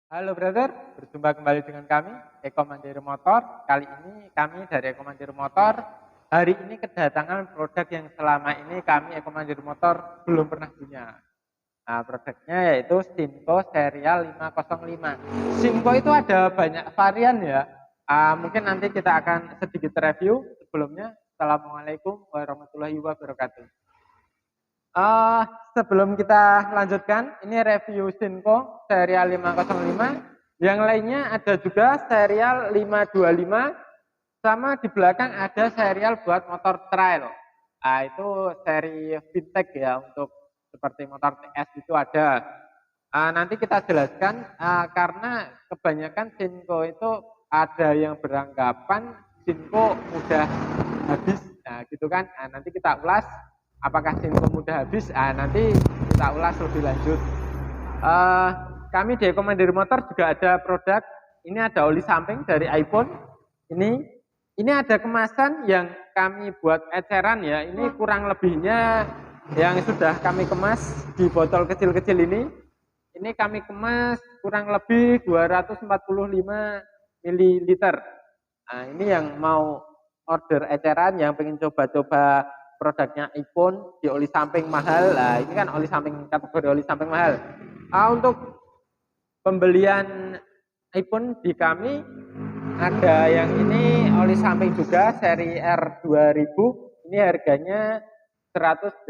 Halo brother, berjumpa kembali dengan kami, Eko Mandiri Motor. Kali ini kami dari Eko Mandiri Motor, hari ini kedatangan produk yang selama ini kami Eko Mandiri Motor belum pernah punya. Nah, produknya yaitu Sinco serial 505. Sinco itu ada banyak varian ya. Mungkin nanti kita akan sedikit review. Sebelumnya, Assalamualaikum warahmatullahi wabarakatuh. Uh, Sebelum kita lanjutkan, ini review Sinco serial 505. Yang lainnya ada juga serial 525, sama di belakang ada serial buat motor trail. Itu seri vintage ya, untuk seperti motor TS itu ada. Nanti kita jelaskan, karena kebanyakan Sinco itu ada yang beranggapan Sinco mudah habis, nah gitu kan. Nanti kita ulas apakah Sinco mudah habis. Nanti kita ulas lebih lanjut. Kami di Eko Mandiri Motor juga ada produk. Ini ada oli samping dari iPhone. Ini ada kemasan yang kami buat eceran ya. Ini kurang lebihnya yang sudah kami kemas di botol kecil-kecil ini. Ini kami kemas kurang lebih 245 ml. Nah, ini yang mau order eceran, yang pengen coba-coba produknya iPhone di oli samping mahal. Nah, ini kan oli samping, kategori oli samping mahal. Untuk pembelian iPhone di kami ada yang ini oli samping juga seri R2000. Ini harganya 180.000.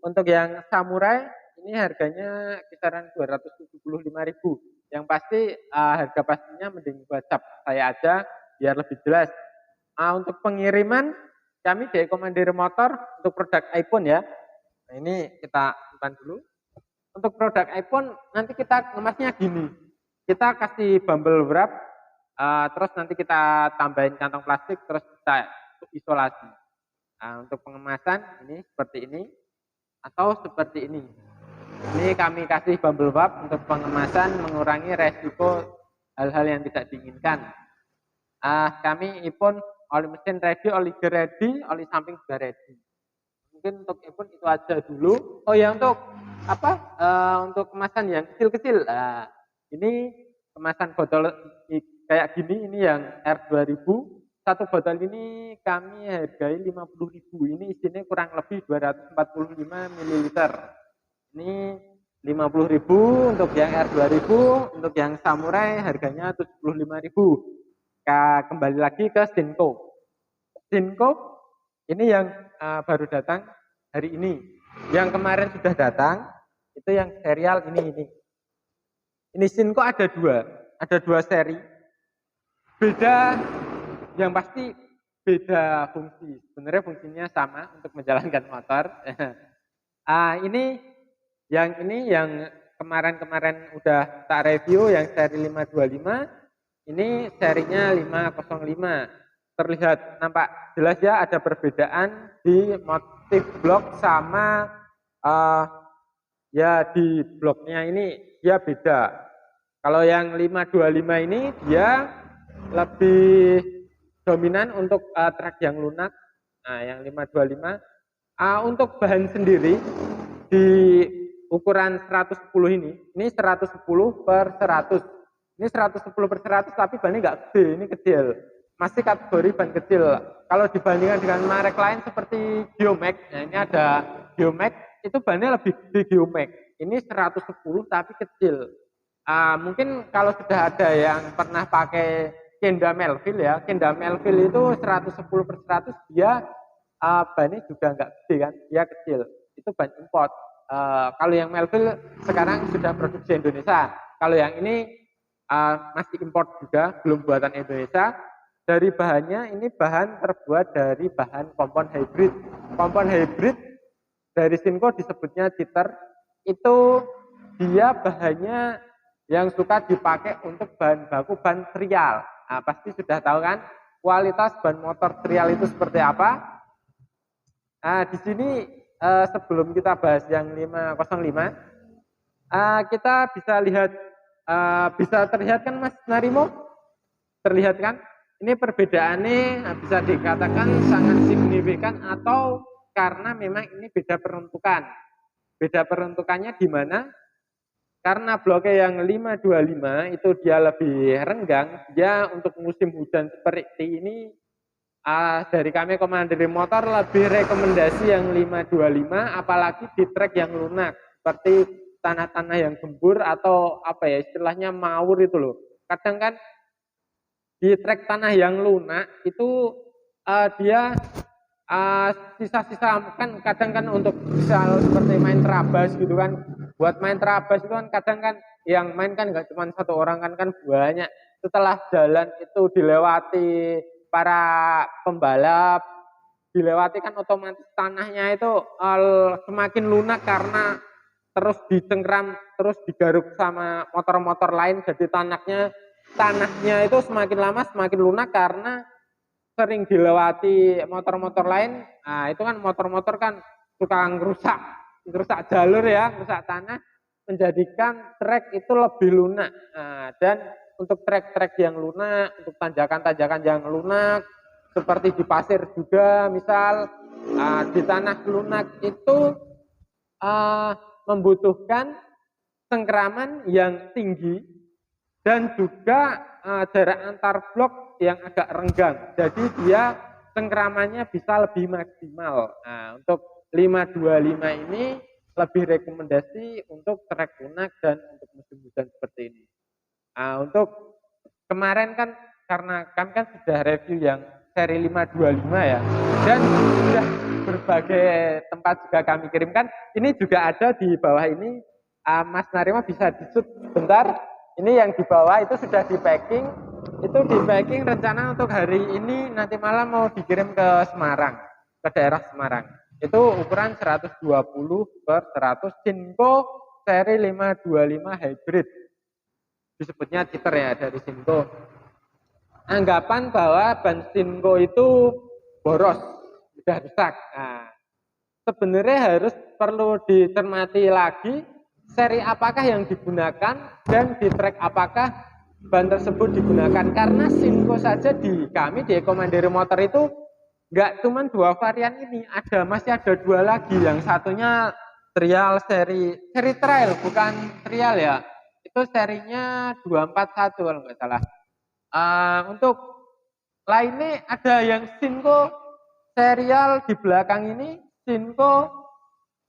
Untuk yang Samurai ini harganya kisaran 275.000. Yang pasti harga pastinya mending WhatsApp saya aja biar lebih jelas. Untuk pengiriman kami di Eko Mandiri Motor untuk produk iPhone ya. Nah, ini kita simpan dulu. Untuk produk iPhone nanti kita ngemasnya gini. Kita kasih bumble wrap, terus nanti kita tambahin kantong plastik, terus kita isolasi. Untuk pengemasan ini seperti ini atau seperti ini. Ini kami kasih bumble wrap untuk pengemasan, mengurangi resiko hal-hal yang tidak diinginkan. Kami iPhone oli mesin ready, oli gear ready, oli samping juga ready. Mungkin untuk iPhone itu aja dulu. Oh ya, untuk untuk kemasan yang kecil-kecil. Ini kemasan botol kayak gini, ini yang R2000. Satu botol ini kami hargai 50.000. Ini isinya kurang lebih 245 ml. Ini 50.000 untuk yang R2000, untuk yang Samurai harganya 75.000. Kembali lagi ke Sinco. Sinco ini yang baru datang hari ini. Yang kemarin sudah datang itu yang serial ini. Ini Sinco ada dua seri. Beda, yang pasti beda fungsi. Sebenarnya fungsinya sama untuk menjalankan motor. Ini yang kemarin udah tak review, yang seri 525. Ini serinya 505. Terlihat nampak jelas ya ada perbedaan di motif blok sama ya di bloknya ini dia beda. Kalau yang 525 ini dia lebih dominan untuk trek yang lunak. Nah, yang 525 untuk bahan sendiri di ukuran 110 ini 110 per 100. Ini 110 per 100 tapi bannya nggak gede, ini kecil. Masih kategori ban kecil. Kalau dibandingkan dengan merek lain seperti Geomax, nah ini ada Geomax, itu bannya lebih gede Geomax. Ini 110 tapi kecil. Mungkin kalau sudah ada yang pernah pakai Kenda Melville ya, Kenda Melville itu 110 per 100, dia bannya juga nggak gede kan, dia kecil. Itu ban import. Kalau yang Melville sekarang sudah produksi Indonesia. Kalau yang ini masih import juga, belum buatan Indonesia. Dari bahannya ini bahan terbuat dari bahan kompon hybrid. Kompon hybrid dari Sinco disebutnya Citer. Itu dia bahannya yang suka dipakai untuk bahan baku ban trial. Pasti sudah tahu kan kualitas ban motor trial itu seperti apa. Di sini sebelum kita bahas yang 505, kita bisa lihat, bisa terlihat kan Mas Narimo? Terlihat kan? Ini perbedaannya bisa dikatakan sangat signifikan, atau karena memang ini beda peruntukan. Beda peruntukannya di mana? karena bloknya yang 525 itu dia lebih renggang, dia untuk musim hujan seperti ini dari kami Komandir Motor lebih rekomendasi yang 525, apalagi di trek yang lunak seperti tanah-tanah yang gembur atau apa ya istilahnya mawur itu loh. Kadang kan di trek tanah yang lunak itu dia sisa-sisa kan kadang kan untuk bisa seperti main terabas gitu kan. Buat main terabas itu kan kadang kan yang main kan nggak cuma satu orang kan banyak. Setelah jalan itu dilewati para pembalap, dilewati kan otomatis tanahnya itu semakin lunak karena terus dicengkram, terus digaruk sama motor-motor lain, jadi tanahnya itu semakin lama semakin lunak karena sering dilewati motor-motor lain. Nah, itu kan motor-motor kan suka ngerusak jalur ya, ngerusak tanah, menjadikan trek itu lebih lunak. Nah, dan untuk trek-trek yang lunak, untuk tanjakan-tanjakan yang lunak, seperti di pasir juga, misal di tanah lunak itu membutuhkan cengkraman yang tinggi dan juga jarak antar blok yang agak renggang. Jadi dia cengkramannya bisa lebih maksimal. Nah, untuk 525 ini lebih rekomendasi untuk trek lunak dan untuk musim hujan seperti ini. Nah, untuk kemarin kan karena kami kan sudah review yang seri 525 ya, dan sudah berbagai tempat juga kami kirimkan. Ini juga ada di bawah ini, Mas Narima bisa disut bentar. Ini yang di bawah itu sudah di packing. Itu di packing rencana untuk hari ini nanti malam mau dikirim ke Semarang, ke daerah Semarang. Itu ukuran 120 per 100 Sinco seri 525 hybrid. Disebutnya cheater ya dari Sinco. Anggapan bahwa ban Sinco itu boros, sudah rusak. Nah, sebenarnya harus perlu dicermati lagi seri apakah yang digunakan dan di trek apakah ban tersebut digunakan, karena Sinco saja di kami di Komandir Motor itu nggak cuma 2 varian ini, masih ada 2 lagi. Yang satunya trial seri trial bukan trial ya, itu serinya 241 kalau nggak salah. Untuk lainnya ada yang Sinco serial di belakang ini, Sinco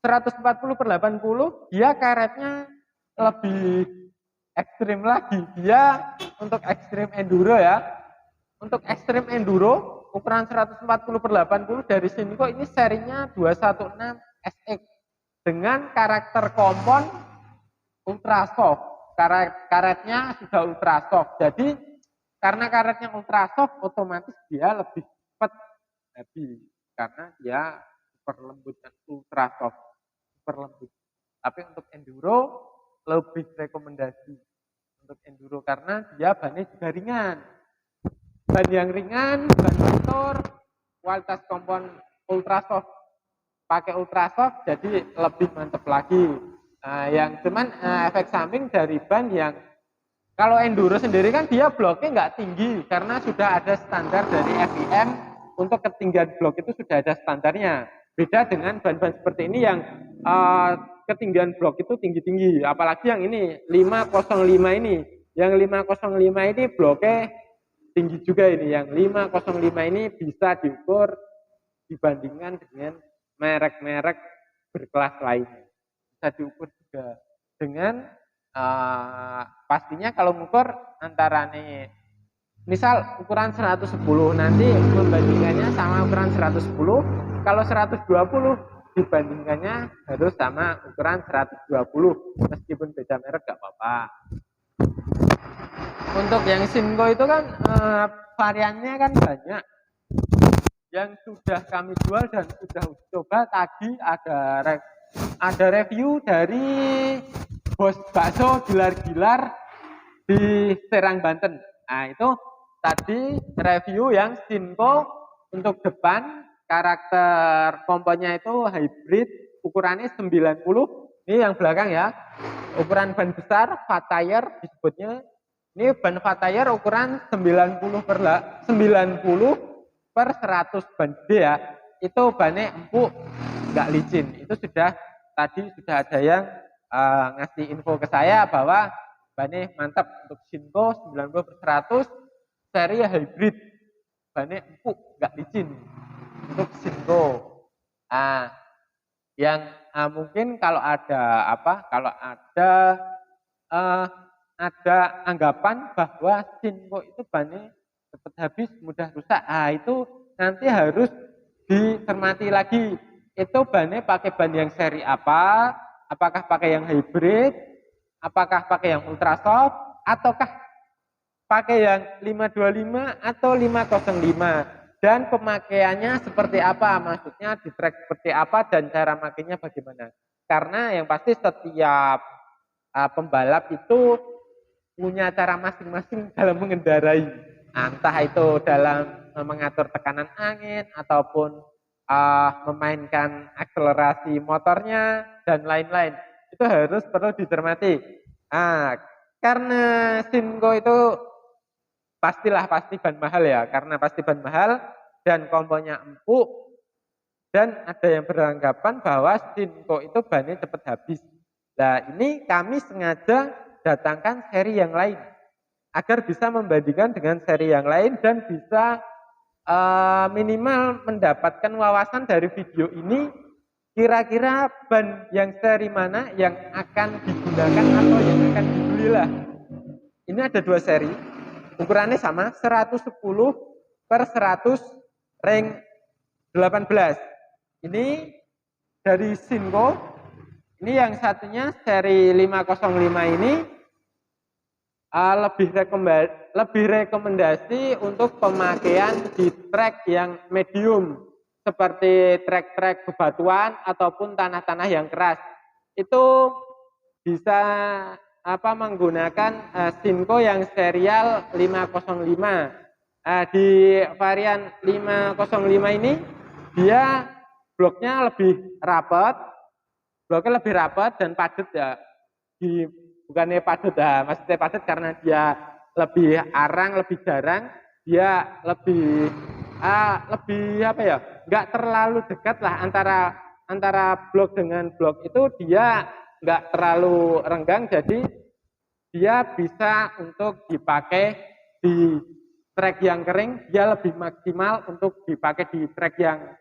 140 per 80, dia karetnya lebih ekstrim lagi. Dia untuk ekstrim enduro ya. Untuk ekstrim enduro ukuran 140 per 80 dari Sinco ini serinya 216 SX dengan karakter kompon ultra soft. Karetnya sudah ultra soft. Jadi karena karetnya ultra soft, otomatis dia lebih cepat habis karena dia super lembut dan ultra soft, super lembut. Tapi untuk enduro lebih rekomendasi untuk enduro karena dia bannya juga ringan. Ban yang ringan, ban motor, kualitas kompon ultra soft, pakai ultra soft jadi lebih mantap lagi. Yang cuman efek samping dari ban yang kalau enduro sendiri kan dia bloknya nggak tinggi karena sudah ada standar dari FIM, untuk ketinggian blok itu sudah ada standarnya. Beda dengan ban-ban seperti ini yang ketinggian blok itu tinggi-tinggi, apalagi yang ini 505 ini. Yang 505 ini bloknya tinggi juga ini. Yang 505 ini bisa diukur dibandingkan dengan merek-merek berkelas lainnya. Bisa diukur juga dengan pastinya kalau mengukur antara nih misal ukuran 110 nanti membandingkannya sama ukuran 110, kalau 120 dibandingkannya harus sama ukuran 120 meskipun beda merek gak apa-apa. Untuk yang Sinco itu kan variannya kan banyak yang sudah kami jual dan sudah coba. Tadi ada review dari Bos Bakso Gilar-Gilar di Serang, Banten. Nah, itu tadi review yang Sinco untuk depan, karakter komponnya itu hybrid, ukurannya 90. Ini yang belakang ya. Ukuran ban besar, fat tire disebutnya. Ini ban fat tire ukuran 90 per 100 ban gede ya. Itu bannya empuk, nggak licin. Itu tadi sudah ada yang ngasih info ke saya bahwa bane mantap untuk Shinko 90/100 seri hybrid, bane empuk nggak licin untuk Shinko. Yang mungkin kalau ada uh, ada anggapan bahwa Shinko itu bannya cepat habis, mudah rusak. Itu nanti harus dicermati lagi. Itu bannya pakai ban yang seri apa? Apakah pakai yang hybrid? Apakah pakai yang ultra soft? Ataukah pakai yang 525 atau 505? Dan pemakaiannya seperti apa? Maksudnya di track seperti apa dan cara makainya bagaimana? Karena yang pasti setiap pembalap itu punya cara masing-masing dalam mengendarai, entah itu dalam mengatur tekanan angin ataupun memainkan akselerasi motornya dan lain-lain. Itu harus perlu dicermati. Karena Shinko itu pasti ban mahal ya, karena pasti ban mahal dan komponnya empuk, dan ada yang beranggapan bahwa Shinko itu bannya cepat habis. Nah, ini kami sengaja datangkan seri yang lain agar bisa membandingkan dengan seri yang lain dan bisa minimal mendapatkan wawasan dari video ini kira-kira ban yang seri mana yang akan digunakan atau yang akan dibeli lah. Ini ada 2 seri, ukurannya sama, 110/100 ring 18. Ini dari Shinko. Ini yang satunya seri 505 ini lebih rekomendasi untuk pemakaian di trek yang medium seperti trek-trek bebatuan ataupun tanah-tanah yang keras. Itu bisa menggunakan Shinko yang serial 505. Di varian 505 ini dia bloknya lebih rapat. Bloknya lebih rapat dan padat ya. Bukannya padat ya, maksudnya padat karena dia lebih arang, lebih jarang, dia lebih nggak terlalu dekat lah antara blok dengan blok itu, dia nggak terlalu renggang, jadi dia bisa untuk dipakai di trek yang kering, dia lebih maksimal untuk dipakai di trek yang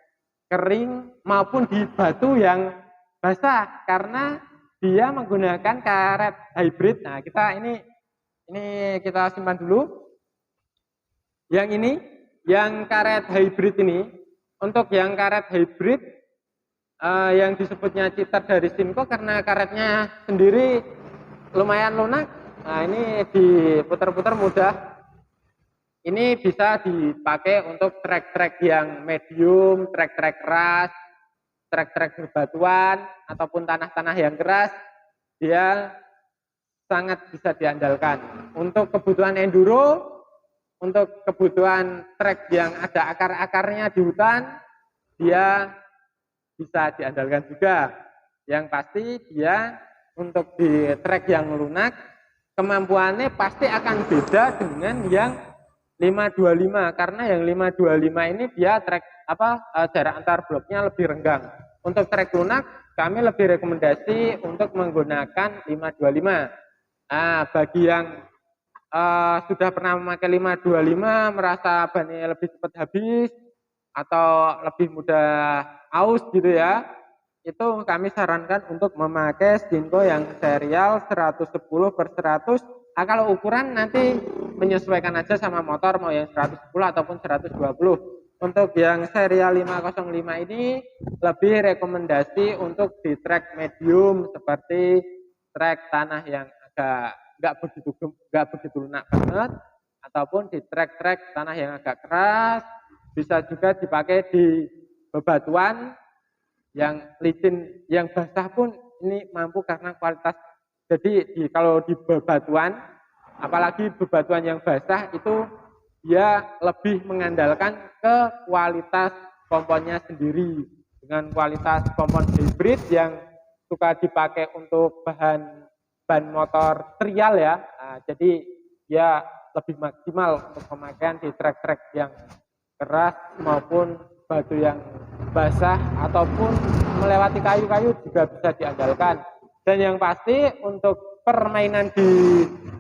kering maupun di batu yang basah karena dia menggunakan karet hybrid. Nah, ini kita simpan dulu. Yang ini, yang karet hybrid ini, untuk yang karet hybrid yang disebutnya cheater dari Shinko karena karetnya sendiri lumayan lunak. Nah, ini diputar-putar mudah. Ini bisa dipakai untuk trek-trek yang medium, trek-trek keras, trek-trek berbatuan ataupun tanah-tanah yang keras, dia sangat bisa diandalkan. Untuk kebutuhan enduro, untuk kebutuhan trek yang ada akar-akarnya di hutan, dia bisa diandalkan juga. Yang pasti dia untuk di trek yang lunak, kemampuannya pasti akan beda dengan yang 525 karena yang 525 ini dia trek jarak antar bloknya lebih renggang. Untuk trek lunak kami lebih rekomendasi untuk menggunakan 525. Bagi yang sudah pernah memakai 525 merasa bannya lebih cepat habis atau lebih mudah aus gitu ya, itu kami sarankan untuk memakai Shinko yang serial 110/100. Kalau ukuran nanti menyesuaikan aja sama motor, mau yang 110 ataupun 120. Untuk yang serial 505 ini lebih rekomendasi untuk di trek medium seperti trek tanah yang agak nggak begitu lunak banget, ataupun di trek-trek tanah yang agak keras. Bisa juga dipakai di bebatuan yang licin, yang basah pun ini mampu karena kualitas. Jadi kalau di bebatuan, apalagi bebatuan yang basah itu dia lebih mengandalkan ke kualitas komponnya sendiri dengan kualitas kompon hybrid yang suka dipakai untuk ban motor trial ya. Jadi dia lebih maksimal untuk pemakaian di trek-trek yang keras maupun batu yang basah ataupun melewati kayu-kayu juga bisa diandalkan. Dan yang pasti untuk permainan di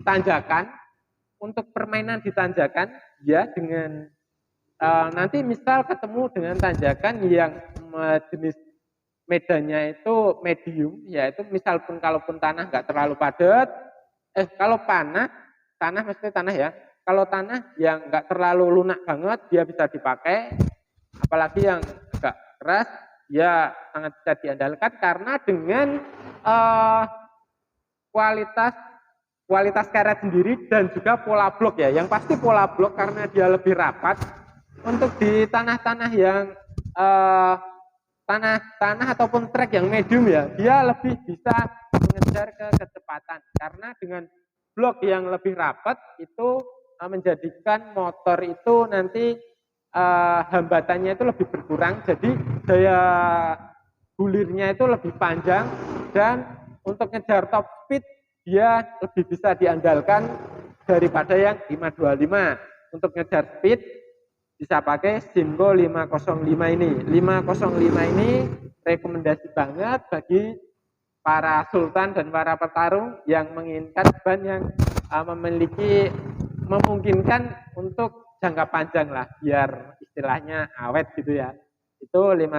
tanjakan, ya dengan nanti misal ketemu dengan tanjakan yang jenis medannya itu medium, yaitu misal pun kalaupun tanah nggak terlalu padat, kalau tanah mesti tanah ya, kalau tanah yang nggak terlalu lunak banget dia bisa dipakai, apalagi yang agak keras ya sangat bisa diandalkan karena dengan kualitas karet sendiri dan juga pola blok ya, yang pasti pola blok karena dia lebih rapat untuk di tanah-tanah yang tanah ataupun trek yang medium ya, dia lebih bisa mengejar ke kecepatan karena dengan blok yang lebih rapat itu menjadikan motor itu nanti hambatannya itu lebih berkurang, jadi daya gulirnya itu lebih panjang dan untuk ngejar top speed dia lebih bisa diandalkan daripada yang 525. Untuk ngejar speed bisa pakai Singo 505 ini. 505 ini rekomendasi banget bagi para sultan dan para petarung yang menginginkan ban yang memungkinkan untuk jangka panjang lah, biar istilahnya awet gitu ya. Itu 505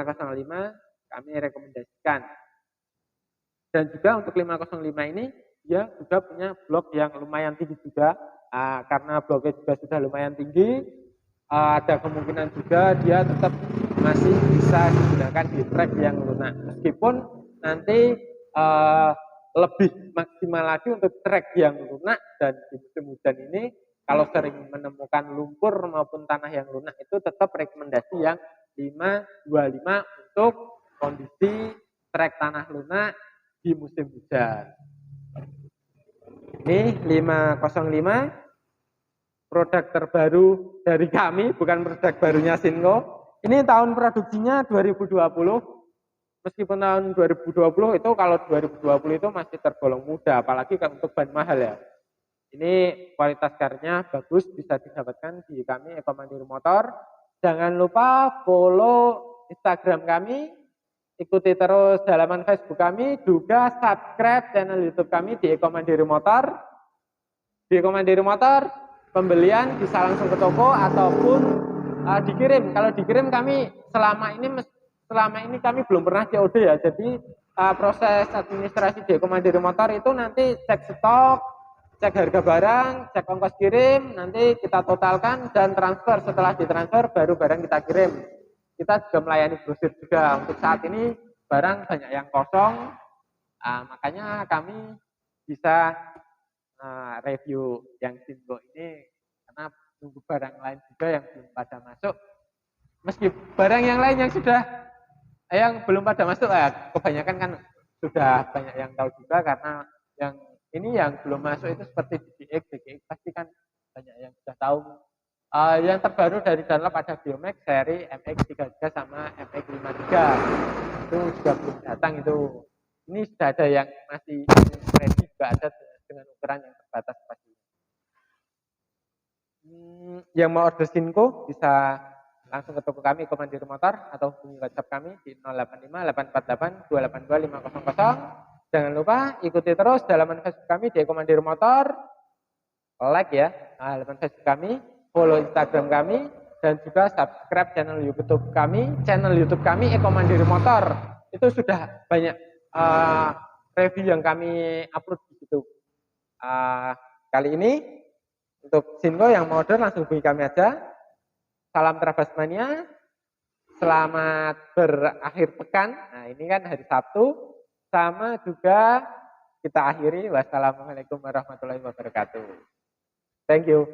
kami rekomendasikan. Dan juga untuk 505 ini dia juga punya blok yang lumayan tinggi juga, karena bloknya juga sudah lumayan tinggi, ada kemungkinan juga dia tetap masih bisa digunakan di trek yang lunak, meskipun nanti lebih maksimal lagi untuk trek yang lunak. Dan di musim hujan ini kalau sering menemukan lumpur maupun tanah yang lunak itu tetap rekomendasi yang 525 untuk kondisi trek tanah lunak di musim hujan. Ini 505 produk terbaru dari kami, bukan produk barunya Singo. Ini tahun produksinya 2020. Meskipun tahun 2020 itu, kalau 2020 itu masih tergolong muda, apalagi untuk ban mahal ya. Ini kualitas karetnya bagus, bisa didapatkan di kami Eko Mandiri Motor. Jangan lupa follow Instagram kami, ikuti terus halaman Facebook kami, juga subscribe channel YouTube kami di Eko Mandiri Motor. Di Eko Mandiri Motor, pembelian bisa langsung ke toko ataupun dikirim. Kalau dikirim kami selama ini kami belum pernah COD ya. Jadi proses administrasi di Eko Mandiri Motor itu nanti cek stok, cek harga barang, cek ongkos kirim, nanti kita totalkan dan transfer. Setelah ditransfer baru barang kita kirim. Kita juga melayani grosir juga. Untuk saat ini barang banyak yang kosong, makanya kami bisa review yang Singo ini karena nunggu barang lain juga yang belum pada masuk. Meski barang yang lain yang belum pada masuk, kebanyakan kan sudah banyak yang tahu juga, karena yang ini yang belum masuk itu seperti DGX pasti kan banyak yang sudah tahu. Yang terbaru dari Dunlop ada Biomax seri MX33 sama MX53, itu juga belum datang itu. Ini sudah ada yang masih ready juga ada dengan ukuran yang terbatas pasti. Yang mau order Singo bisa langsung ke toko kami Eko Mandiri Motor atau hubungi WhatsApp kami di 085 848 282 500. Jangan lupa ikuti terus halaman Facebook kami di Eko Mandiri Motor, like ya halaman Facebook kami, follow Instagram kami, dan juga subscribe channel YouTube kami Eko Mandiri Motor. Itu sudah banyak review yang kami upload di situ. Kali ini untuk Singo yang mau order langsung hubungi kami aja. Salam Trabas Mania, selamat berakhir pekan. Nah ini kan hari Sabtu, sama juga kita akhiri. Wassalamualaikum warahmatullahi wabarakatuh. Thank you.